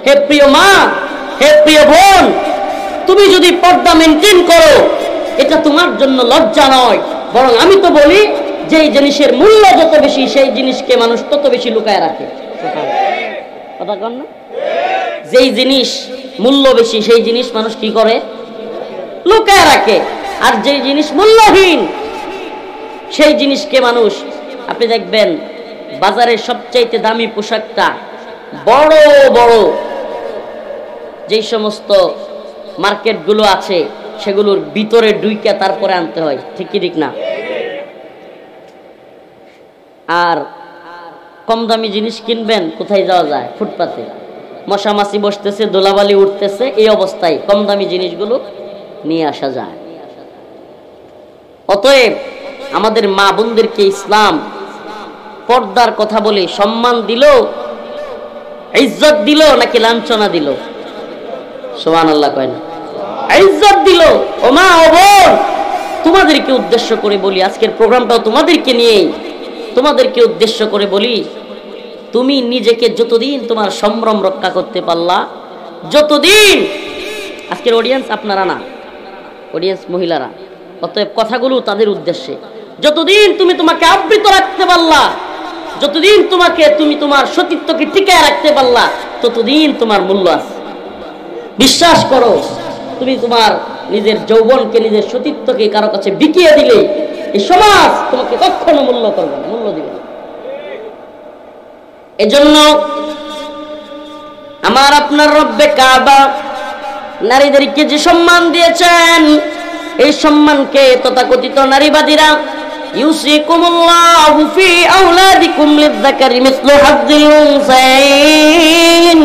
হে প্রিয় মা, হে প্রিয় বোন, তুমি যদি পর্দা মেনটেন করো, এটা তোমার জন্য লজ্জা নয়, বরং আমি তো বলি যেই জিনিসের মূল্য যত বেশি সেই জিনিসকে মানুষ তত বেশি লুকায় রাখে। কথা কন না? যেই জিনিস মূল্য বেশি সেই জিনিস মানুষ কি করে? লুকায় রাখে। আর যেই জিনিস মূল্যহীন সেই জিনিসকে মানুষ, আপনি দেখবেন বাজারের সবচাইতে দামি পোশাকটা বড় বড় যেই সমস্ত মার্কেটগুলো আছে সেগুলোর ভিতরে ঢুইকা তারপরে আনতে হয়, ঠিক কি ঠিক না? আর কম দামি জিনিস কিনবেন, কোথায় যাওয়া যায়? ফুটপাতে। মশা মাছি বসতেছে, ধুলাবালি উঠতেছে, এই অবস্থায় কম দামি জিনিসগুলো নিয়ে আসা যায়। অতএব আমাদের মা বোনদেরকে ইসলাম পর্দার কথা বলে সম্মান দিল, ইজ্জত দিল নাকি লাঞ্ছনা দিল? সুবহানাল্লাহ কয় না? ইজ্জত দিল। ও মা, ও বোন, তোমাদেরকে উদ্দেশ্য করে বলি, আজকের প্রোগ্রামটাও তোমাদেরকে নিয়ে, তোমাদেরকে উদ্দেশ্য করে বলি, তুমি নিজেকে যতদিন তোমার সম্ভ্রম রক্ষা করতে পারলা, যতদিন, আজকের অডিয়েন্স আপনারা না, অডিয়েন্স মহিলারা, অতএব কথাগুলো তাদের উদ্দেশ্যে, যতদিন তুমি তোমাকে আবৃত রাখতে পারলা, যতদিন তুমি তোমার সতীত্বকে টিকায় রাখতে পারলা, ততদিন তোমার মূল্য আছে। বিশ্বাস করো, তুমি তোমার নিজের যৌবনকে, নিজের সতীত্বকে কারো কাছে বিকিয়ে দিলে এই সমাজ তোমাকে কখনো মূল্য করবে না, মূল্য দিবে না। এজন্য আমার আপনার রব্বে কাবা নারীদেরকে যে সম্মান দিয়েছেন, এই সম্মানকে তথাকথিত নারীবাদীরা ইউসিকুমুল্লাহু ফি আওলাদিকুম লিযযাকারি মিসলু হাযযিল উনসায়াইন,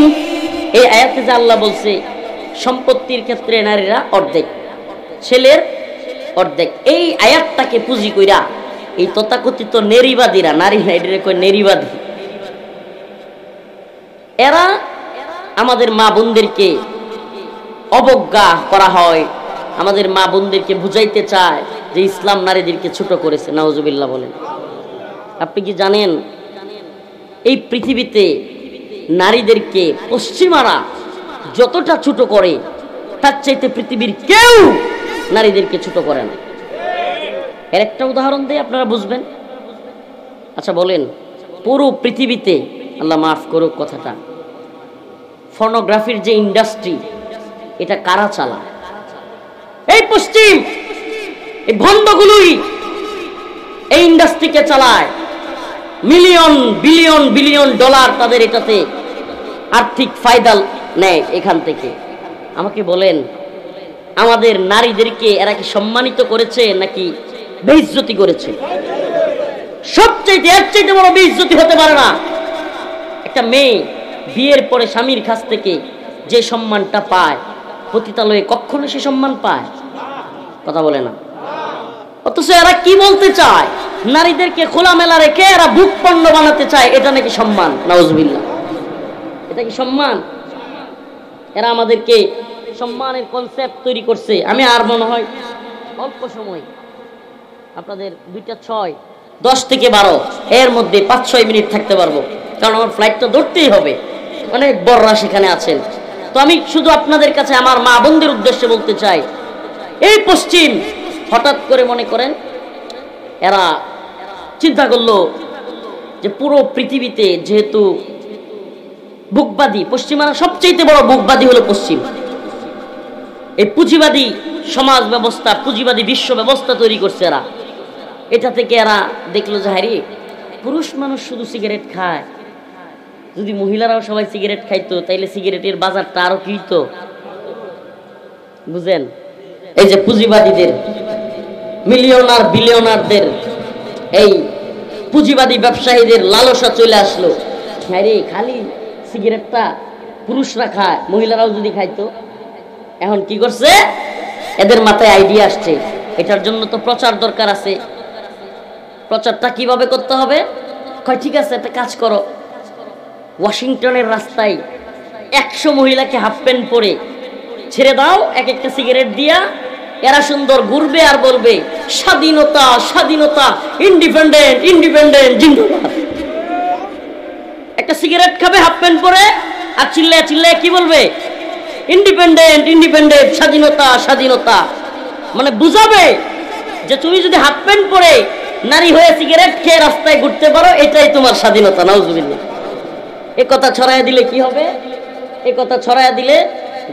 এই আয়াতে যে আল্লাহ বলছে সম্পত্তির ক্ষেত্রে নারীরা অর্ধেক, ছেলের অর্ধেক, এই আয়াতটাকে পুঁজি কইরা এই তথাকথিত নারীবাদীরা, নারী না এটারে কয় নারীবাদী, এরা আমাদের মা বোনদেরকে অবজ্ঞা করা হয়, আমাদের মা বোনদেরকে বুঝাইতে চায় যে ইসলাম নারীদেরকে ছোট করেছে। নাউজুবিল্লাহ বলেন। আপনি কি জানেন এই পৃথিবীতে নারীদেরকে পশ্চিমারা যতটা ছোট করে তার চাইতে পৃথিবীর কেউ নারীদেরকে ছোট করে না। এর একটা উদাহরণ দিয়ে আপনারা বুঝবেন। আচ্ছা বলেন, পুরো পৃথিবীতে, আল্লাহ মাফ করুক কথাটা, ফর্নোগ্রাফির যে ইন্ডাস্ট্রি, এটা কারা চালায়? এই পশ্চিম, এই ভণ্ডগুলোই এই ইন্ডাস্ট্রিকে চালায়। মিলিয়ন বিলিয়ন বিলিয়ন ডলার তাদের এটাতে আর্থিক ফায়দা নেয় এখান থেকে। আমাকে বলেন, আমাদের নারীদেরকে এরা কি সম্মানিত করেছে নাকি বেইজ্জতি করেছে? সবচেয়ে এর চাইতে বড় বেইজ্জতি হতে পারে না। একটা মেয়ে বিয়ের পরে স্বামীর কাছ থেকে যে সম্মানটা পায়, পতিতালয়ে কখনো সে সম্মান পায়? কথা বলে না। অথচ এরা কি বলতে চায়? নারীদেরকে খোলামেলা রেখে এরা বুক পণ্য বানাতে চায়, এটা নাকি সম্মান? নাউজুবিল্লাহ, এটা কি সম্মান? এরা আমাদেরকে সম্মানের কনসেপ্ট তৈরি করছে। আমি আর মনে হয় অল্প সময় আপনাদের 10 থেকে 12 এর মধ্যে 5-6 মিনিট থাকতে পারবো, কারণ আমার ফ্লাইটটা ধরতেই হবে, অনেক বড়রা সেখানে আছেন। তো আমি শুধু আপনাদের কাছে আমার মা বোনদের উদ্দেশ্যে বলতে চাই, এই পশ্চিম হঠাৎ করে মনে করেন এরা চিন্তা করলো যে পুরো পৃথিবীতে যেহেতু বুকবাদী, পশ্চিমারা সবচেয়ে বড় বুকবাদী হলো পশ্চিম, এই পুঁজিবাদী সমাজ ব্যবস্থা, পুঁজিবাদী বিশ্ব ব্যবস্থা তৈরি করছে এরা। এটা থেকে এরা দেখলো যে হারি পুরুষ মানুষ শুধু সিগারেট খায়, যদি মহিলারাও সবাই সিগারেট খাইতো তাইলে সিগারেটের বাজারটা আরো কি হইতো, বুঝেন? এই যে পুঁজিবাদীদের, মিলিয়নার বিলিয়নারদের, এই পুঁজিবাদী ব্যবসায়ীদের লালসা চলে আসলো, আরে খালি সিগারেটটা পুরুষরা খায়, মহিলারাও যদি খাইতো। এখন কি করছে? এদের মাথায় আইডিয়া আসছে, এটার জন্য তো প্রচার দরকার আছে। প্রচারটা কিভাবে করতে হবে? কয় ঠিক আছে, একটা কাজ করো, ওয়াশিংটনের রাস্তায় 100 মহিলাকে হাফ প্যান্ট পরে ছেড়ে দাও, এক একটা সিগারেট দিয়া, এরা সুন্দর ঘুরবে আর বলবে স্বাধীনতা স্বাধীনতা, ইন্ডিপেন্ডেন্ট ইন্ডিপেন্ডেন্ট, জিন্দাবাদ। একটা সিগারেট খাবে হাফ প্যান্ট পরে, আর চিল্লায় চিল্লায় কি বলবে? ইন্ডিপেন্ডেন্ট ইন্ডিপেন্ডেন্ট, স্বাধীনতা স্বাধীনতা। মানে বুঝাবে যে তুমি যদি হাফ প্যান্ট পরে নারী হয়ে সিগারেট খেয়ে রাস্তায় ঘুরতে পারো, এটাই তোমার স্বাধীনতা। নাউজুবিল্লাহ। এ কথা ছড়াইয়া দিলে কি হবে? এ কথা ছড়াইয়া দিলে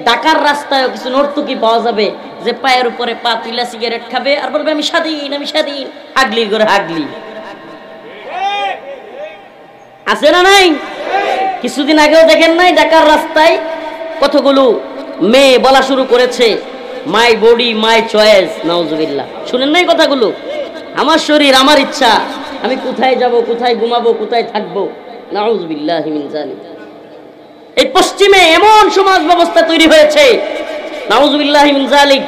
ঢাকার রাস্তায় কিছু নর্তকী পাওয়া যাবে যে পায়ের উপরে পা তুইলা সিগারেট খাবে আর বলবে আমি স্বাধীন আমি স্বাধীন। হাগলির করে হাগলি আছে না নাই? কিছুদিন আগেও দেখেন নাই ঢাকার রাস্তায় কতগুলো মেয়ে বলা শুরু করেছে মাই বডি মাই চয়েস। নাউজুবিল্লাহ। শুনেন নাই কথাগুলো? আমার শরীর আমার ইচ্ছা, আমি কোথায় যাব, কোথায় ঘুমাবো, কোথায় থাকবো। নাউজুবিল্লাহ মিন যালিক। এই পশ্চিমে এমন সমাজ ব্যবস্থা তৈরি হয়েছে, নাউজুবিল্লাহ মিন যালিক।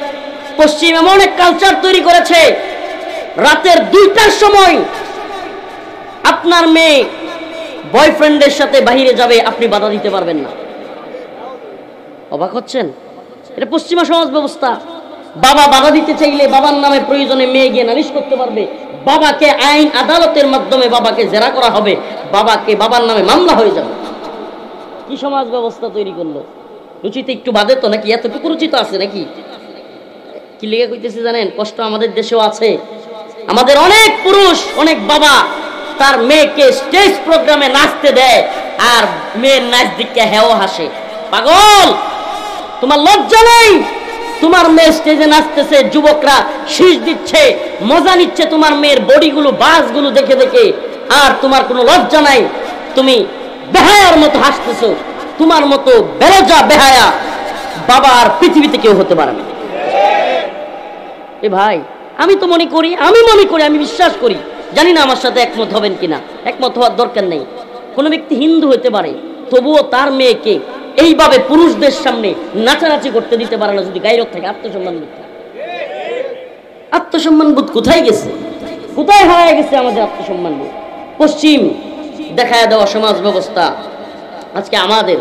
পশ্চিম এমন এক কালচার তৈরি করেছে, রাতের 2টার সময় আপনার মেয়ে বয়ফ্রেন্ডের সাথে বাইরে যাবে, আপনি বাধা দিতে পারবেন না। অবাক হচ্ছেন? এটা পশ্চিমা সমাজ ব্যবস্থা। বাবা বাধা দিতে চাইলে বাবার নামে প্রয়োজনে মেয়ে গিয়ে নালিশ করতে পারবে, বাবাকে আইন আদালতের মাধ্যমে বাবাকে জেরা করা হবে, বাবার নামে মামলা হয়ে যাবে। কি সমাজ ব্যবস্থা তৈরি করলো? রুচিতে একটু বাদে তো নাকি? এতটুকু রুচিত আছে নাকি? কি লেগে কইতেছে জানেন? কষ্ট আমাদের দেশেও আছে। আমাদের অনেক পুরুষ অনেক বাবা তার মেয়েকে স্টেজ প্রোগ্রামে নাচতে দেয় আর মেয়ের নাচ দিকে হেও হাসে। পাগল, তোমার লজ্জা নেই? তোমার মেয়ে স্টেজে নাচতেছে, যুবকরা শীষ দিচ্ছে, মজা নিচ্ছে তোমার মেয়ের বডিগুলো বাসগুলো দেখে দেখে, আর তোমার কোনো লজ্জা নাই। তুমি বেহায়ার মতো হাসতেছো। তোমার মতো বেরোজা বেহায়া বাবা আর পৃথিবীতে কেউ হতে পারে না। এ ভাই, আমি মনে করি, আমি বিশ্বাস করি, জানি না আমার সাথে একমত হবেন কিনা। একমত হওয়ার দরকার নেই। কোনো ব্যক্তি হিন্দু হতে পারে, তবুও তার মেয়েকে এইভাবে পুরুষদের সামনে নাচানাচি করতে দিতে পারে না যদি গায়রত থাকে, আত্মসম্মান বোধ। আত্মসম্মান বোধ কোথায় গেছে? কোথায় হারিয়ে গেছে আমাদের আত্মসম্মান বোধ? পশ্চিম দেখায় দেওয়া সমাজ ব্যবস্থা আজকে আমাদের।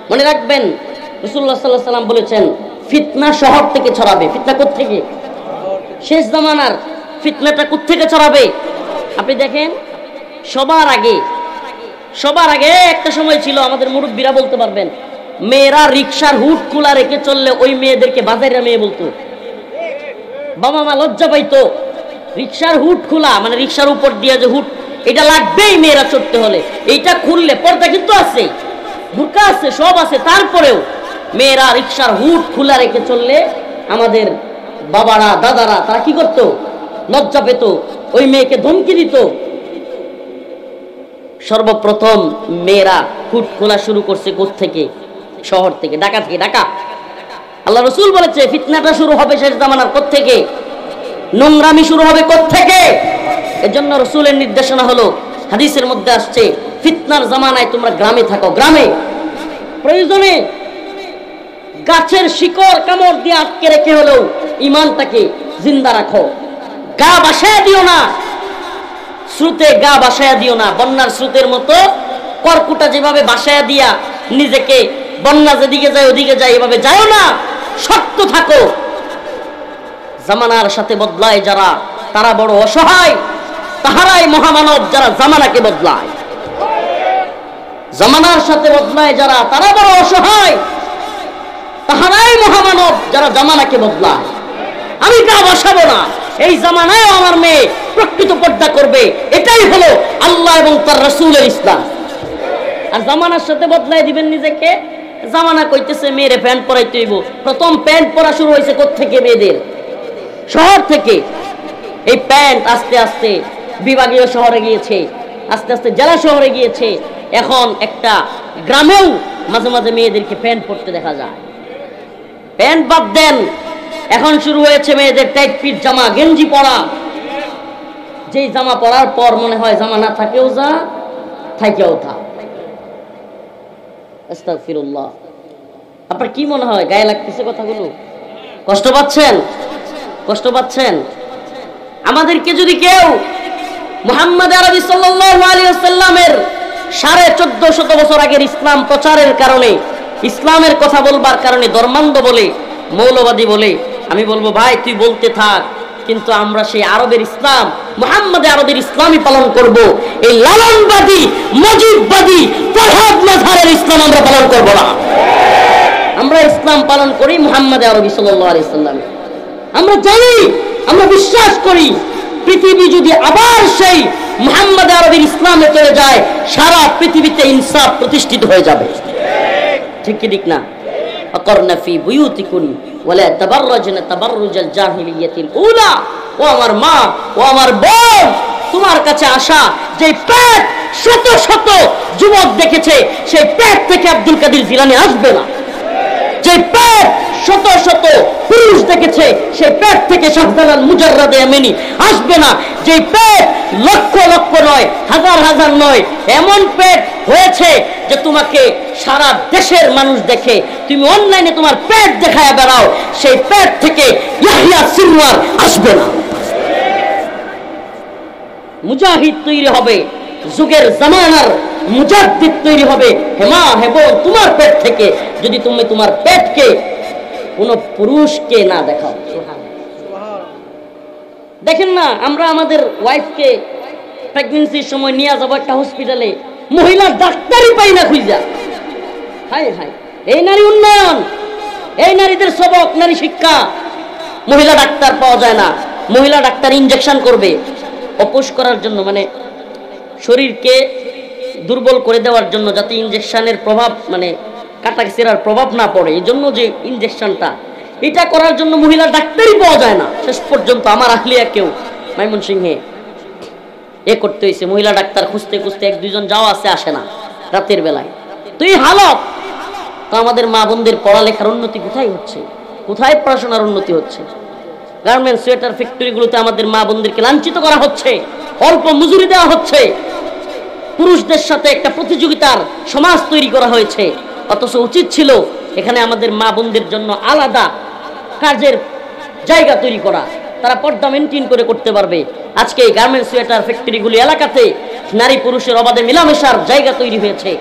মনে রাখবেন, রাসূলুল্লাহ সাল্লাল্লাহু আলাইহি ওয়াসাল্লাম বলেছেন ফিতনা শহর থেকে ছড়াবে। ফিতনা কোত্থেকে? শেষ জামানার ফিতনাটা কোত্থেকে ছড়াবে? আপনি দেখেন, সবার আগে একটা সময় ছিল, আমাদের মুরব্বীরা বলতে পারবেন, মেয়েরা রিকশার হুড খোলা রেখে চললে ওই মেয়েদেরকে বাজারের মেয়ে বলতো। বাবা মা লজ্জা পাইতো। রিকশার হুড খোলা মানে রিকশার উপর দিয়ে যে হুড, এটা লাগবেই মেয়েরা চড়তে হলে। এইটা খুললে পর্দা কিন্তু আছে, বুরকা আছে, সব আছে, তারপরেও মেয়েরা রিকশার হুড খোলা রেখে চললে আমাদের বাবারা দাদারা তারা কি করত? লজ্জা পেত, ওই মেয়েকে ধমকি দিত। সর্বপ্রথম মেয়েরা হুড খোলা শুরু করছে কোত্থেকে? শহর থেকে, ঢাকা থেকে। ঢাকা, আল্লাহ রাসূল বলেছে ফিতনাটা শুরু হবে শেষ জামানার কোত্থেকে? নোংরামি শুরু হবে কোত্থেকে? এজন্য রাসূলের নির্দেশনা হলো, হাদিসের মধ্যে আসছে, ফিতনার জামানায় তোমরা গ্রামে থাকো। গ্রামে প্রয়োজনে গাছের শিকড় কামড় দিয়ে আটকে রেখে হলেও ঈমানটাকে জিন্দা রাখো। গা ভাসায়া দিও না, স্রোতে গা ভাসায়া দিও না। বন্যার স্রোতের মতো কর্কুটা যেভাবে ভাসায়া দিয়া নিজেকে বন্যা যেদিকে যায় ওদিকে যায়, এভাবে যাও না, শক্ত থাকো। জামানার সাথে বদলায় যারা, তারা বড় অসহায়। তাহারাই মহামানব যারা জামানাকে বদলায়। জামানার সাথে বদলায় যারা, তারা বড় অসহায়। তাহারাই মহামানব যারা জামানাকে বদলায়। আমি গা বসাবো না, এই জামানায় আমার মেয়ে প্রকৃত পর্দা করবে, এটাই হলো আল্লাহ এবং তার রাসূলের ইসলাম। আর জামানার সাথে বদলায় দিবেন নিজেকে। জামানা কইতেছে মেয়েরে প্যান্ট পরাইতে হইব। প্রথম প্যান্ট পরা শুরু হয়েছে কোত্থেকে? মেয়েদের শহর থেকে। এই প্যান্ট আস্তে আস্তে বিভাগীয় শহরে গিয়েছে, আস্তে আস্তে জেলা শহরে গিয়েছে। এখন একটা গ্রামেও মাঝে মাঝে মেয়েদেরকে প্যান্ট পরতে দেখা যায়। প্যান্ট বাদ দেন, এখন শুরু হয়েছে মেয়েদের টাইট ফিট জামা, গেঞ্জি পরা। যেই জামা পরার পর মনে হয় জামা না থাকেও যা, থাকেও থা। আস্তাগফিরুল্লাহ। আপনার কি মনে হয় গায়ে লাগতেছে কথাগুলো? কষ্ট পাচ্ছেন? কষ্ট পাচ্ছেন? আমাদেরকে যদি কেউ মুহাম্মদ আরবি সাল্লাল্লাহু আলাইহি ওয়াসাল্লামের 1450 বছর আগের ইসলাম প্রচারের কারণে, ইসলামের কথা বলবার কারণে ধর্মান্ধ বলে, মৌলবাদী বলে, আমি বলবো ভাই তুই বলতে থাক, কিন্তু আমরা সেই আরবের ইসলাম, মুহাম্মদে আরবের ইসলামই পালন করব। এই লালনবাদী, মজিদবাদী, ফরহাদ মাযহারের ইসলাম আমরা পালন করব না। আমরা ইসলাম পালন করি মুহাম্মদে আরবি সাল্লাল্লাহু আলাইহি সাল্লাম। আমরা জানি, আমরা বিশ্বাস করি, পৃথিবী যদি আবার সেই মুহাম্মদ আরবির ইসলামে চলে যায়, সারা পৃথিবীতে ইনসাফ প্রতিষ্ঠিত হয়ে যাবে। ঠিক কি ঠিক না? আকারনা ফি বুয়ুতিকুন ওয়ালা তাবাররাজনা তাবাররুজাল জাহিলিয়াতিল উলা। ও আমার মা, ও আমার বোন, তোমার কাছে আসা যে পেট শত শত যুবক দেখেছে, সেই পেট থেকে আব্দুল কাদের জিলানী আসবে না। যে পেট শত শত পুরুষ দেখেছে, সেই পেট থেকে শাহজালাল মুজাররাদে ইয়ামানি আসবে না। যে পেট লক্ষ লক্ষ নয়, হাজার হাজার নয়, এমন পেট হয়েছে যে তোমাকে সারা দেশের মানুষ দেখে, তুমি অনলাইনে তোমার পেট দেখায় বেড়াও, সেই পেট থেকে ইয়াহইয়া সিনওয়ার আসবে না। মুজাহিদ তৈরি হবে, যুগের জামানার মুজাদ্দিদ তৈরি হবে। হেমা হেব তোমার পেট থেকে, যদি তুমি তোমার পেটকে কোন পুরুষকে না দেখাও। দেখেন না, আমরা আমাদের ওয়াইফকে প্রেগন্যান্সির সময় নিয়ে যাবো একটা হসপিটালে, মহিলা ডাক্তারই পাই না খুঁজা। হায় হায়, এই নারী উন্নয়ন, এই নারীদের সবক, নারী শিক্ষা। মহিলা ডাক্তার পাওয়া যায় না। মহিলা ডাক্তার ইনজেকশন করবে অপুষ করার জন্য, মানে শরীরকে দুর্বল করে দেওয়ার জন্য, যাতে ইনজেকশনের প্রভাব, মানে কাটা ছেঁড়ার প্রভাব না পড়ে, এই জন্য যে ইনজেকশনটা, এটা করার জন্য মহিলা ডাক্তারই পাওয়া যায় না। শেষ পর্যন্ত আমার আহলিয়া কেউ ময়মনসিংহে এ করতে হয়েছে, মহিলা ডাক্তার খুঁজতে খুঁজতে এক দুইজন যাওয়া আছে, আসে না রাতের বেলায়। তো এই হালত, তো আমাদের মা বোনদের পড়ালেখার উন্নতি কোথায় হচ্ছে? কোথায় পড়াশোনার উন্নতি হচ্ছে? গার্মেন্টস, সোয়েটার ফ্যাক্টরিগুলোতে আমাদের মা বোনদেরকে লাঞ্ছিত করা হচ্ছে, অল্প মজুরি দেওয়া হচ্ছে, পুরুষদের সাথে একটা প্রতিযোগিতার সমাজ তৈরি করা হয়েছে। অথচ উচিত ছিল এখানে আমাদের মা বোনদের জন্য আলাদা কাজের জায়গা তৈরি করা, তারা পর্দা মেনটেন করে করতে পারবে। আজকে এই গার্মেন্টস, সোয়েটার ফ্যাক্টরিগুলি এলাকাতে নারী পুরুষের অবাধে মেলামেশার জায়গা তৈরি হয়েছে।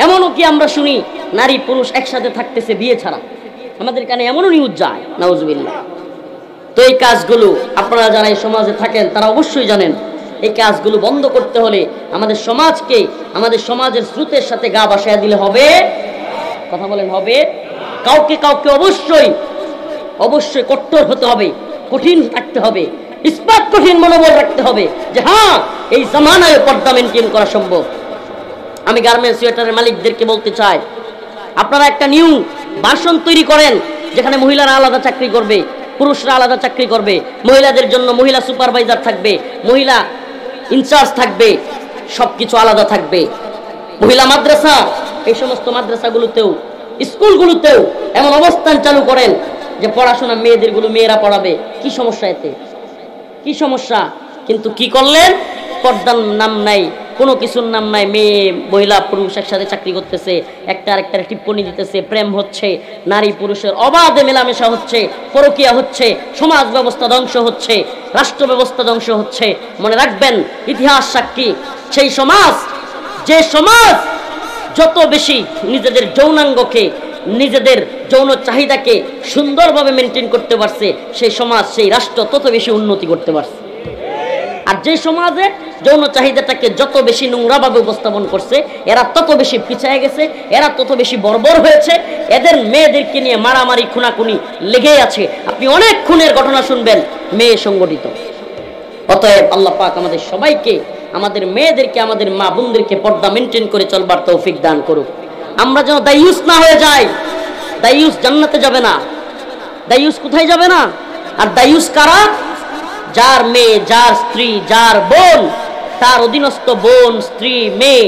এমনও কি আমরা শুনি, নারী পুরুষ একসাথে থাকতেছে বিয়ে ছাড়া। আমাদের কানে এমনও নিউজ যায়, নাউজুবিল্লাহ। তো এই কাজগুলো আপনারা যারা এই সমাজে থাকেন তারা অবশ্যই জানেন, এই কাজগুলো বন্ধ করতে হলে আমাদের সমাজকে, আমাদের সমাজের স্রোতের সাথে গা ভাসায় দিলে হবে। কথা বলেন, হবে? কাউকে কাউকে অবশ্যই অবশ্যই কঠোর হতে হবে, কঠিন থাকতে হবে, ইস্পাত কঠিন মনোবল রাখতে হবে যে হ্যাঁ, এই জামানায় পর্দা মেনটেন করা সম্ভব। আমি গার্মেন্টস সোয়েটারের মালিকদেরকে বলতে চাই, আপনারা একটা নিউ ভার্সন তৈরি করেন, যেখানে মহিলারা আলাদা চাকরি করবে, পুরুষরা আলাদা চাকরি করবে, মহিলাদের জন্য মহিলা সুপারভাইজার থাকবে, মহিলা ইনচার্জ থাকবে, সবকিছু আলাদা থাকবে। মহিলা মাদ্রাসা, এই সমস্ত মাদ্রাসাগুলোতেও, স্কুলগুলোতেও এমন অবস্থান চালু করেন যে পড়াশোনা মেয়েরা পড়াবে। কি সমস্যা এতে? কি সমস্যা? কিন্তু কি করলেন? পর্দার নাম নাই, কোনো কিছুর নাম নাই। মেয়ে, মহিলা, পুরুষ একসাথে চাকরি করতেছে, একটা আরেকটার টিপ্পনি দিতেছে, প্রেম হচ্ছে, নারী পুরুষের অবাধে মেলামেশা হচ্ছে, পরকীয়া হচ্ছে, সমাজ ব্যবস্থা ধ্বংস হচ্ছে, রাষ্ট্র ব্যবস্থা ধ্বংস হচ্ছে। মনে রাখবেন, ইতিহাস সাক্ষী, সেই সমাজ, যে সমাজ যত বেশি নিজেদের যৌনাঙ্গকে, নিজেদের যৌন চাহিদাকে সুন্দরভাবে মেনটেন করতে পারছে, সেই সমাজ, সেই রাষ্ট্র তত বেশি উন্নতি করতে পারছে। আর যে সমাজে যৌন চাহিদাটাকে যত বেশি নোংরাভাবে উপস্থাপন করছে, এরা তত বেশি পিছিয়ে গেছে, এরা তত বেশি বর্বর হয়েছে। এদের মেয়েদেরকে নিয়ে মারামারি, খুনাখুনি লেগেই আছে। আপনি অনেক খুনের ঘটনা শুনবেন, মেয়ে সংগঠিত। অতএব আল্লাহ পাক আমাদের সবাইকে, আমাদের মেয়েদেরকে, আমাদের মা বোনদেরকে পর্দা মেনটেন করে চলবার তৌফিক দান করুক। আমরা যেন দায়ুস না হয়ে যাই। দায়ুস জান্নাতে যাবে না। দায়ুস কোথায় যাবে না? আর দায়ুস কারা? যার মেয়ে, যার স্ত্রী, যার বোন, তার অধীনস্থ বোন, স্ত্রী, মেয়ে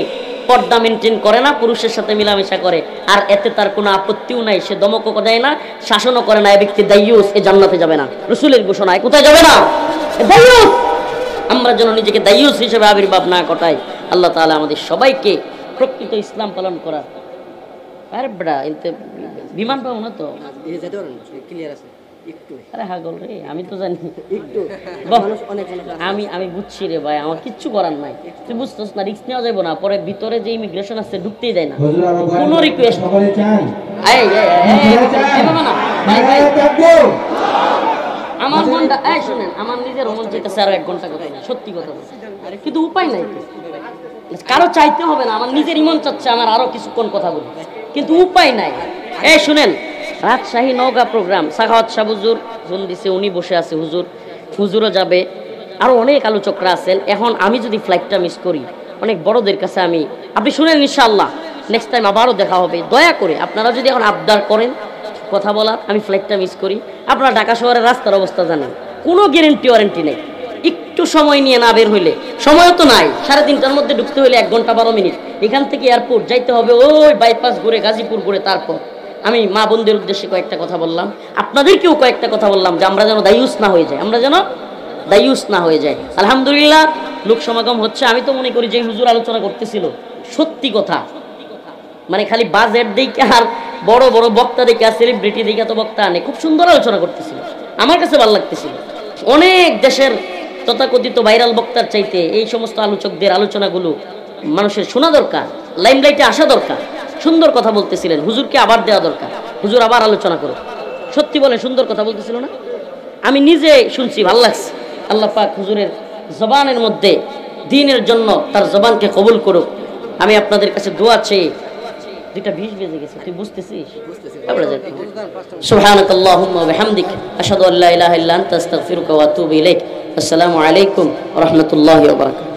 পর্দা মেনটেন করে না, পুরুষের সাথে মিলামেশা করে, আর এতে তার কোনো আপত্তিও নাই, সে দমকও দেয় না, শাসনও করে না, এ ব্যক্তি দায়ুস, এ জান্নাতে যাবে না। রাসূলের ঘোষণায় কোথায় যাবে না? দায়ুস। আমরা যেন নিজেকে দায়ুস হিসেবে আবির্ভাব না ঘটাই। আল্লাহ তাআলা আমাদের সবাইকে প্রকৃত ইসলাম পালন করার। আরে বড়া, এতে বিমান পাবো না তো? ক্লিয়ার আছে একটু? আরে হাগল রে, আমি তো জানি একটু। আমি বুঝছি রে ভাই, আমার কিচ্ছু করার নাই। তুই বুঝতেছ না, রিস্ক নেওয়া যাবে না। পরে ভিতরে যে ইমিগ্রেশন আছে ঢুকতেই দেয় না, কোনো রিকোয়েস্ট। আমার মনটা শুনেন, আমার নিজের মন চাইতেছে আরো 1 ঘন্টা কথা বলি, সত্যি কথা বলি, কিন্তু উপায় নাই, কারো চাইতে হবে না, আমার নিজের ইমন চাচ্ছে আমার আরো কিছুক্ষণ কথা বলি, কিন্তু উপায় নাই। শুনেন, রাজশাহী নওগাঁ প্রোগ্রাম সাখাওয়াত শাহ হুজুর ফোন দিছে, উনি বসে আছে, হুজুরও যাবে, আরো অনেক আলোচকরা আছেন। এখন আমি যদি ফ্লাইটটা মিস করি, অনেক বড়দের কাছে আপনি শুনেন, ইনশাআল্লাহ নেক্সট টাইম আবারও দেখা হবে। দয়া করে আপনারা যদি এখন আবদার করেন কথা বলার, আমি ফ্লাইটটা মিস করি, আপনারা ঢাকা শহরের রাস্তার অবস্থা জানেন, কোনো গ্যারেন্টি ওয়ারেন্টি নেই। একটু সময় নিয়ে না বের হইলে, সময় তো নাই, 3:30টার মধ্যে ঢুকতে হলে 1 ঘন্টা 12 মিনিট, এখান থেকে এয়ারপোর্ট যাইতে হবে ওই বাইপাস ঘুরে গাজীপুর ঘুরে। তারপর আমি মা বোনদের উদ্দেশ্যে কয়েকটা কথা বললাম, আপনাদেরকেও কয়েকটা কথা বললাম, যে আমরা যেন দায়ুস না হয়ে যাই, আলহামদুলিল্লাহ লোক সমাগম হচ্ছে। আমি তো মনে করি যে হুজুর আলোচনা করতেছিল সত্যি কথা, মানে খালি বাজেট দেখে আর বড় বড় বক্তা দেখে আর সেলিব্রিটি দেখে তো বক্তা আনে, খুব সুন্দর আলোচনা করতেছিল, আমার কাছে ভালো লাগতেছিল। অনেক দেশের তথাকথিত ভাইরাল বক্তার চাইতে এই সমস্ত আলোচকদের আলোচনাগুলো মানুষের শোনা দরকার, লাইমলাইটে আসা দরকার। সুন্দর কথা বলতেছিলেন, হুজুরকে আবার দেওয়া দরকার, হুজুর আবার আলোচনা করো। সত্যি বলে সুন্দর কথা বলতেছিল না? আমি নিজে শুনছি, ভালো লাগছে। আল্লাহ পাক হুজুরের জবানের মধ্যে দ্বীনের জন্য তার জবানকে কবুল করুক। আমি আপনাদের কাছে দোয়া চেয়ে, 2:20 বেজে গেছে, তুই বুঝতেছিস? সুবহানাকাল্লাহুম্মা ওয়া বিহামদিকা আশহাদু আল্লা ইলাহা ইল্লা আনতা আস্তাগফিরুকা ওয়া আতুবু ইলাইক। আসসালামু আলাইকুম ওয়া রাহমাতুল্লাহি ওয়া বারাকাতুহু।